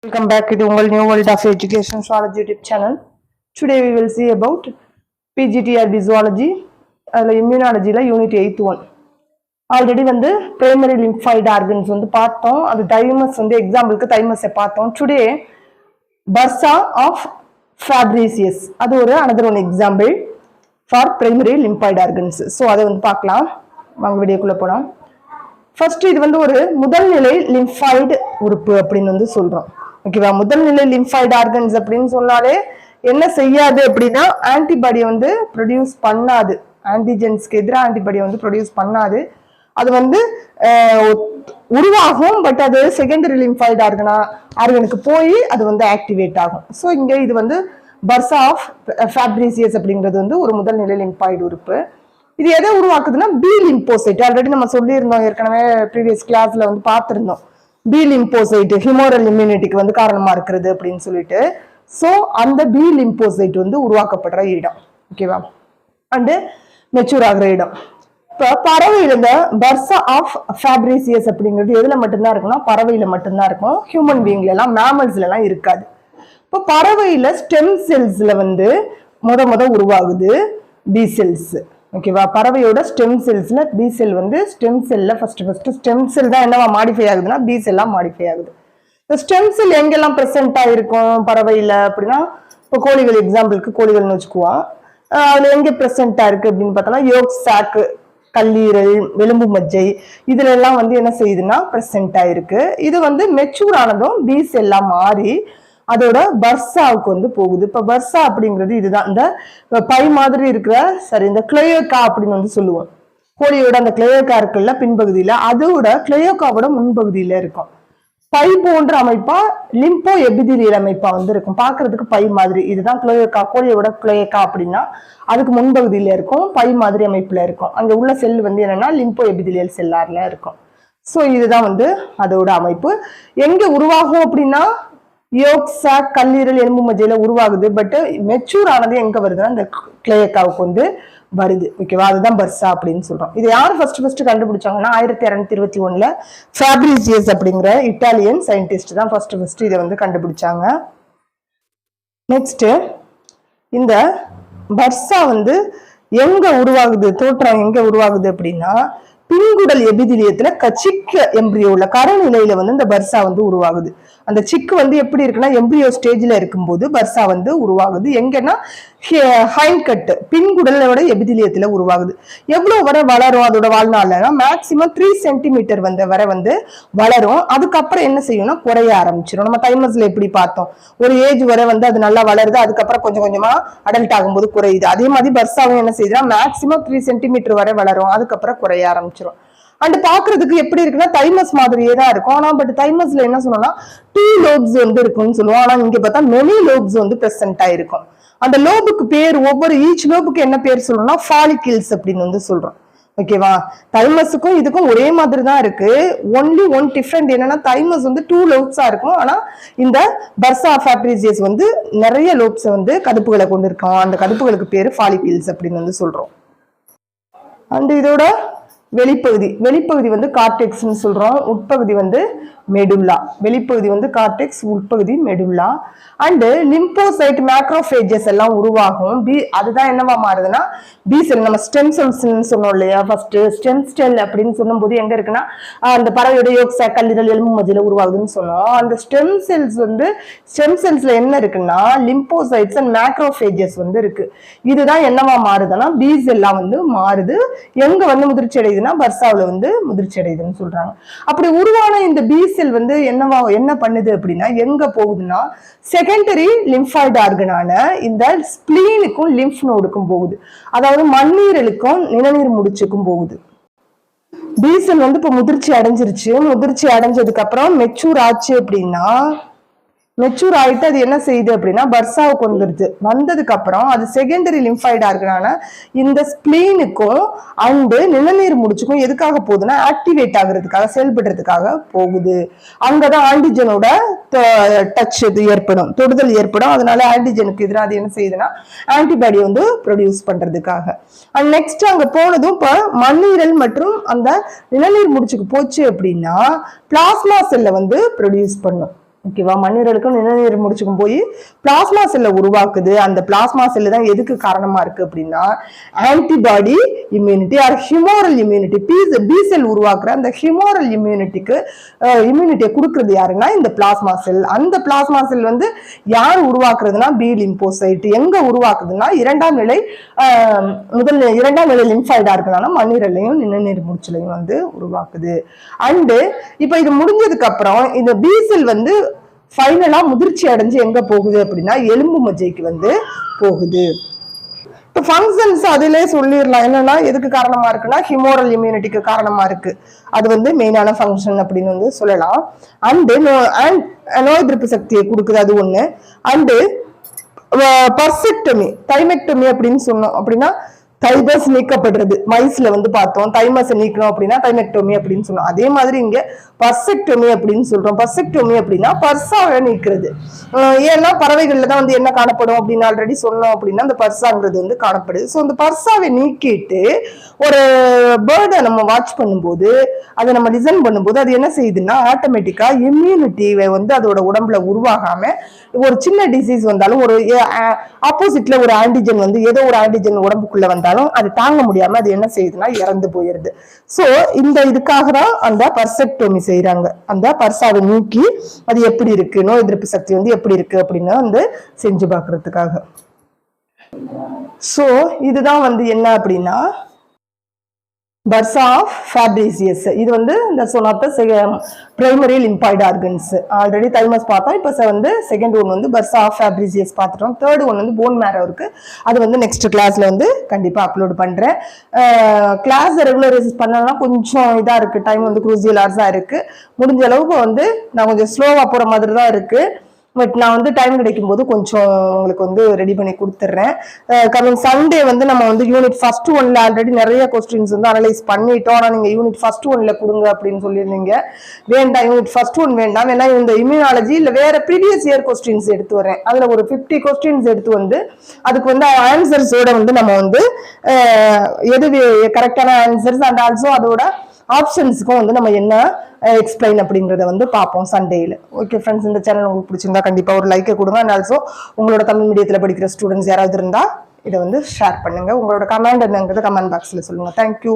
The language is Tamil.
Welcome back to the New World of Education Zoology YouTube channel. Today we will see about PGTRB Zoology and Immunology Unit 8 1. Already வந்து primary lymphoid organs வந்து பார்த்தோம். அது thymus வந்து எக்ஸாம்பிளுக்கு thymus பார்த்தோம். Today bursa of Fabricius அது ஒரு another one example for primary lymphoid organs. So அதை வந்து பார்க்கலாம். வாங்க வீடியோக்குள்ள போலாம். ஃபர்ஸ்ட் இது வந்து ஒரு முதல்நிலை லிம்ஃபாய்டு உறுப்பு அப்படின்னு வந்து சொல்றோம். ஓகேவா, முதல்நிலை லிம்ஃபாய்டு ஆர்கன்ஸ் அப்படின்னு சொன்னாலே என்ன செய்யாது அப்படின்னா ஆன்டிபாடியை வந்து ப்ரொடியூஸ் பண்ணாது, ஆன்டிஜென்ஸ்க்கு எதிராக ஆன்டிபாடியை வந்து ப்ரொடியூஸ் பண்ணாது. அது வந்து உருவாகும், பட் அது செகண்டரி லிம்ஃபாய்டு ஆர்கனுக்கு போய் அது வந்து ஆக்டிவேட் ஆகும். ஸோ இங்கே இது வந்து பர்சா ஆஃப் ஃபேப்ரிசியஸ் அப்படிங்கிறது வந்து ஒரு முதல்நிலை லிம்ஃபாய்டு உறுப்பு. இது எதை உருவாக்குதுன்னா பி லிம்போசைட். ஆல்ரெடி நம்ம சொல்லியிருந்தோம், ஏற்கனவே ப்ரீவியஸ் கிளாஸ்ல வந்து பார்த்துருந்தோம். பி லிம்போசைட் ஹியூமரல் இம்யூனிட்டிக்கு வந்து காரணமா இருக்கிறது அப்படின்னு சொல்லிட்டு. ஸோ அந்த பி லிம்போசைட் வந்து உருவாக்கப்படுற இடம். ஓகேவா, அண்டு மெச்சூர் ஆகிற இடம். இப்போ பறவையில இந்த பர்சா ஆஃப் ஃபேப்ரிசியஸ் அப்படிங்கிறது எதுல மட்டும்தான் இருக்குன்னா பறவையில மட்டும்தான் இருக்கும். ஹியூமன் பீயிங்ல எல்லாம் மேமல்ஸ்ல எல்லாம் இருக்காது. இப்போ பறவையில ஸ்டெம் செல்ஸ்ல வந்து முத உருவாகுது பி செல்ஸ். ஓகேவா, பறவையோட ஸ்டெம் செல்ஸ்ல பி செல் வந்து ஸ்டெம் செல்ல ஃபர்ஸ்ட் ஸ்டெம் செல் தான் என்னவா மாடிஃபை ஆகுதுன்னா பி செல்லா மாடிஃபை ஆகுது. இந்த ஸ்டெம் செல் எங்கெல்லாம் ப்ரெசென்ட் ஆயிருக்கும் பறவையில அப்படின்னா, இப்போ கோழிகள் எக்ஸாம்பிளுக்கு கோழிகள்னு வச்சுக்குவோம். அதுல எங்க ப்ரெசென்டா இருக்கு அப்படின்னு பார்த்தோம்னா யோக் சாக்கு, கல்லீரல், எலும்பு மஜ்ஜை இதுல எல்லாம் வந்து என்ன செய்யுதுன்னா ப்ரெசென்ட் ஆயிருக்கு. இது வந்து மெச்சூர் ஆனதும் பி செல்லா மாறி அதோட பர்சாவுக்கு வந்து போகுது. இப்ப பர்சா அப்படிங்கிறது இதுதான், இந்த பை மாதிரி இருக்கிற இந்த கிளையோகா அப்படின்னு வந்து சொல்லுவோம். கோழியோட அந்த கிளையோகா இருக்குல்ல பின்பகுதியில, அதோட கிளையோகாவோட முன்பகுதியில இருக்கும். பை போன்ற அமைப்பா லிம்போ எபிதிலியல் அமைப்பா வந்து இருக்கும். பாக்குறதுக்கு பை மாதிரி. இதுதான் கிளையோகா. கோழியோட கிளையோகா அப்படின்னா அதுக்கு முன்பகுதியில இருக்கும், பை மாதிரி அமைப்புல இருக்கும். அங்க உள்ள செல் வந்து என்னன்னா லிம்போ எபிதிலியல் செல்லார்ல இருக்கும். ஸோ இதுதான் வந்து அதோட அமைப்பு. எங்க உருவாகும் அப்படின்னா யோக் சாக், கல்லீரல், எலும்பு மஜ்ஜையில உருவாகுது. பட் மெச்சூர் ஆனது எங்க வருதுன்னா இந்த கிளையோகாவுக்கு வந்து வருது. ஓகேவா, அதுதான் பர்சா அப்படின்னு சொல்றோம். இது யார் ஃபர்ஸ்ட் கண்டுபிடிச்சாங்கன்னா 1221 ஃபேப்ரிசியஸ் அப்படிங்கிற இட்டாலியன் சயின்டிஸ்ட் தான் ஃபர்ஸ்ட் இதை வந்து கண்டுபிடிச்சாங்க. நெக்ஸ்ட் இந்த பர்சா வந்து எங்க உருவாகுது, தோற்றம் எங்க உருவாகுது அப்படின்னா பின்குடல் எபிதிலியத்துல சிக்கு எம்பிரியோல கரநிலையில வந்து இந்த பர்சா வந்து உருவாகுது. அந்த சிக்கு வந்து எப்படி இருக்குன்னா எம்பிரியோ ஸ்டேஜ்ல இருக்கும்போது பர்சா வந்து உருவாகுது. எங்கன்னா ஹைண்ட் கட் பின்குடலோட எபிதிலியத்துல உருவாகுது. எவ்வளவு வரை வளரும் அதோட வாழ்நாள்னா மேக்சிமம் 3 சென்டிமீட்டர் வரை வந்து வளரும். அதுக்கப்புறம் என்ன செய்யும்னா குறைய ஆரம்பிச்சிடும். நம்ம தைமஸ்ல எப்படி பார்த்தோம், ஒரு ஏஜ் வரை வந்து அது நல்லா வளருது, அதுக்கப்புறம் கொஞ்சம் கொஞ்சமா அடல்ட் ஆகும்போது குறையுது. அதே மாதிரி பர்சாவும் என்ன செய்யுதுன்னா மேக்சிமம் 3 சென்டிமீட்டர் வரை வளரும், அதுக்கப்புறம் குறைய ஆரம்பிச்சிடும். அண்ட் பாக்குறதுக்கு எப்படி இருக்குன்னா தைமஸ் மாதிரியே தான் இருக்கும். ஆனா பட் தைமஸ்ல என்ன சொல்லணும்னா 2 லோப்ஸ் வந்து இருக்கும்னு சொல்லுவோம். ஆனா இங்க பார்த்தா மெனி லோப்ஸ் வந்து பிரசன்ட் ஆயிருக்கும். அந்த லோபுக்கு பேர் ஒவ்வொரு ஈச் லோபுக்கு என்ன பேர் சொல்லணும்னா ஃபாலிகிள்ஸ் அப்படின்னு வந்து சொல்றோம். ஓகேவா, தைமஸுக்கும் இதுக்கும் ஒரே மாதிரி தான் இருக்கு. ஒன்லி ஒன் டிஃபரெண்ட் என்னன்னா தைமஸ் வந்து 2 லோப்ஸா இருக்கும். ஆனா இந்த பர்சா ஃபேப்ரிசியஸ் வந்து நிறைய லோப்ஸ் வந்து கதுப்புகளை கொண்டு இருக்கும். அந்த கதுப்புகளுக்கு பேரு ஃபாலிகிள்ஸ் அப்படின்னு வந்து சொல்றோம். அண்ட் இதோட வெளிப்பகுதி வந்து கார்டெக்ஸ்ன்னு சொல்றோம். உட்பகுதி வந்து மெடுல்லா. வெளிப்பகுதி வந்து கார்டெக்ஸ், உட்பகுதி மெடுல்லா. அண்ட் லிம்போசைட், மேக்ரோபேஜஸ் எல்லாம் உருவாகும். அதுதான் என்னவா மாறுதுன்னா பி செல். நம்ம ஸ்டெம் செல்ஸ் சொன்னோம் இல்லையா, ஃபர்ஸ்ட் ஸ்டெம் செல் அப்படின்னு சொல்லும்போது எங்க இருக்குன்னா அந்த பறவையோட யோக் சாக், கல்லீரல், எலும்பு மஜ்ஜையில உருவாகுதுன்னு சொன்னோம். அந்த ஸ்டெம் செல்ஸ்ல என்ன இருக்குன்னா லிம்போசைட்ஸ் அண்ட் மேக்ரோபேஜஸ் வந்து இருக்கு. இதுதான் என்னவா மாறுதுன்னா பி செல்லா வந்து மாறுது. எங்க வந்து முதிர்ச்சி அடையுதுன்னா பர்சாவில வந்து முதிர்ச்சி அடையுதுன்னு சொல்றாங்க. அப்படி உருவான இந்த பி செல் வந்து என்ன பண்ணுது அப்படின்னா எங்க போகுதுன்னா செகண்டரி லிம்பாய்டு ஆர்கனான இந்த ஸ்பிளீனுக்கும் லிம்ப் நோடுக்கும் போகுது. அதாவது மண்ணீரலுக்கும் நிணநீர் முடிச்சுக்கும் போகுது. பி செல் வந்து இப்ப முதிர்ச்சி அடைஞ்சிருச்சு. முதிர்ச்சி அடைஞ்சதுக்கு அப்புறம் மெச்சூர் ஆச்சு அப்படின்னா மெச்சூர் ஆயிட்டு அது என்ன செய்யுது அப்படின்னா பர்சாவுக்கு வந்துருது. வந்ததுக்கு அப்புறம் அது செகண்டரி லிம்பாய்டு ஆர்கனான இந்த ஸ்பிளீனுக்கும் அண்டு நிணநீர் முடிச்சுக்கும் எதுக்காக போகுதுன்னா ஆக்டிவேட் ஆகுறதுக்காக, செயல்படுறதுக்காக போகுது. அங்கதான் ஆன்டிஜனோட டச் ஏற்படும், தொடுதல் ஏற்படும். அதனால ஆன்டிஜனுக்கு எதிராக அது என்ன செய்யுதுன்னா ஆன்டிபாடி வந்து ப்ரொடியூஸ் பண்றதுக்காக. அண்ட் நெக்ஸ்ட் அங்க போனதும் இப்ப மண்ணீரல் மற்றும் அந்த நிணநீர் முடிச்சுக்கு போச்சு அப்படின்னா பிளாஸ்மா செல்லை வந்து ப்ரொடியூஸ் பண்ணும். ஓகேவா, மண்ணீரலுக்கும் நிணநீர் முடிச்சுக்கும் போய் பிளாஸ்மா செல்லை உருவாக்குது. அந்த பிளாஸ்மா செல்லு தான் எதுக்கு காரணமா இருக்கு அப்படின்னா antibody immunity or humoral immunity. B cell உருவாக்குற அந்த ஹியூமோரல் இம்யூனிட்டியை கொடுக்கறது யாருன்னா இந்த பிளாஸ்மா செல். அந்த பிளாஸ்மா செல் வந்து யார் உருவாக்குறதுன்னா பி லிம்போசைட். எங்க உருவாக்குதுன்னா இரண்டாம் நிலை லிம்பாய்டா இருக்கனால மண்ணீரலையும் நிணநீர் முடிச்சலையும் வந்து உருவாக்குது. அண்டு இப்ப இது முடிஞ்சதுக்கு அப்புறம் இந்த பி செல் வந்து ஃபைனலா முதிர்ச்சி அடைஞ்சு எங்க போகுது அப்படின்னா எலும்பு மஜ்ஜைக்கு வந்து போகுது. இப்போ ஃபங்க்ஷன்ஸ் அதிலே சொல்லிடலாம். என்னன்னா எதுக்கு காரணமா இருக்குன்னா ஹியூமோரல் இம்யூனிட்டிக்கு காரணமா இருக்கு. அது வந்து மெயினான ஃபங்க்ஷன் அப்படின்னு வந்து சொல்லலாம். அண்டு நோய் எதிர்ப்பு சக்தியை கொடுக்குது, அது ஒண்ணு. அண்டு பர்செக்டமி தைமெக்டமி அப்படின்னு சொன்னோம் அப்படின்னா தைமஸ் நீக்கப்படுறது. மைஸ்ல வந்து பார்த்தோம் தைமஸ் நீக்கணும் அப்படின்னா தைமெக்டோமி அப்படின்னு சொன்னோம். அதே மாதிரி இங்க பர்செக்டோமி அப்படின்னு சொல்றோம். பர்செக்டோமி அப்படின்னா பர்சாவை நீக்கிறது. ஏன்னா பறவைகள்ல தான் வந்து என்ன காணப்படும் அப்படின்னு ஆல்ரெடி சொன்னோம் அப்படின்னா அந்த பர்சாங்கிறது வந்து காணப்படுது. ஸோ அந்த பர்சாவை நீக்கிட்டு ஒரு பேர்டை நம்ம வாட்ச் பண்ணும்போது அதை நம்ம லிசன் பண்ணும்போது அது என்ன செய்யுதுன்னா ஆட்டோமேட்டிக்கா இம்யூனிட்டியை வந்து அதோட உடம்புல உருவாகாம ஒரு சின்ன டிசீஸ் வந்தாலும் ஒரு ஆப்போசிட்ல ஒரு ஆன்டிஜன் வந்து ஏதோ ஒரு ஆன்டிஜன் உடம்புக்குள்ள வந்தாலும் அது தாங்க முடியாம அது என்ன செய்யுதுன்னா இறந்து போயிருது. சோ இந்த இதுக்காக தான் அந்த பர்செக்டோமி செய்யறாங்க. அந்த பர்சாவை நீக்கி அது எப்படி இருக்கு, நோய் எதிர்ப்பு சக்தி வந்து எப்படி இருக்கு அப்படின்னு வந்து செஞ்சு பாக்குறதுக்காக. சோ இதுதான் வந்து என்ன அப்படின்னா பர்சா ஆஃப் ஃபேப்ரிசியஸ். இது வந்து that's one of the primary lymphoid organs. Already thymus பார்த்தோம். இப்போ வந்து செகண்ட் ஒன் வந்து பர்சா ஆஃப் ஃபேப்ரிசியஸ் பார்த்துட்டோம். தேர்ட் ஒன் வந்து போன் மேரோ இருக்கு. அது வந்து நெக்ஸ்ட் கிளாஸ்ல வந்து கண்டிப்பா அப்லோட் பண்றேன். கிளாஸ் ரெகுலரைஸ் பண்ணலாம் கொஞ்சம் இதா இருக்கு, டைம் வந்து குரூசியல் ஹவர்ஸா இருக்கு. முடிஞ்ச அளவுக்கு வந்து நான் கொஞ்சம் ஸ்லோவா போற மாதிரி தான் இருக்கு. பட் நான் வந்து டைம் கிடைக்கும் போது கொஞ்சம் உங்களுக்கு வந்து ரெடி பண்ணி கொடுத்துட்றேன். கமிங் சண்டே வந்து நம்ம வந்து யூனிட் ஃபர்ஸ்ட் ஒன்ல ஆல்ரெடி நிறைய கொஸ்டின்ஸ் வந்து அனலைஸ் பண்ணிட்டோம். ஆனால் நீங்க யூனிட் ஃபர்ஸ்ட் ஒன்ல கொடுங்க அப்படின்னு சொல்லியிருந்தீங்க. வேண்டாம், யூனிட் ஃபர்ஸ்ட் ஒன் வேண்டாம். ஏன்னா இந்த இம்யூனாலஜி இல்லை வேற ப்ரீவியஸ் இயர் கொஸ்டின்ஸ் எடுத்து வரேன். அதுல ஒரு 50 கொஸ்டின்ஸ் எடுத்து வந்து அதுக்கு வந்து ஆன்சர்ஸோட வந்து நம்ம வந்து எது கரெக்டான ஆன்சர்ஸ் அண்ட் ஆல்சோ அதோட ஆப்ஷன்ஸுக்கும் வந்து நம்ம என்ன எக்ஸ்பிளைன் அப்படிங்கறத வந்து பார்ப்போம் சண்டேல. ஓகே ஃப்ரெண்ட்ஸ், இந்த சேனல் உங்களுக்கு பிடிச்சிருந்தா கண்டிப்பா ஒரு லைக்கை கொடுங்க. அண்ட் ஆல்சோ உங்களோட தமிழ் மீடியத்துல படிக்கிற ஸ்டூடெண்ட்ஸ் யாராவது இருந்தா இதை வந்து ஷேர் பண்ணுங்க. உங்களோட கமெண்ட் என்னங்கிறத கமெண்ட் பாக்ஸ்ல சொல்லுங்க. தேங்க்யூ.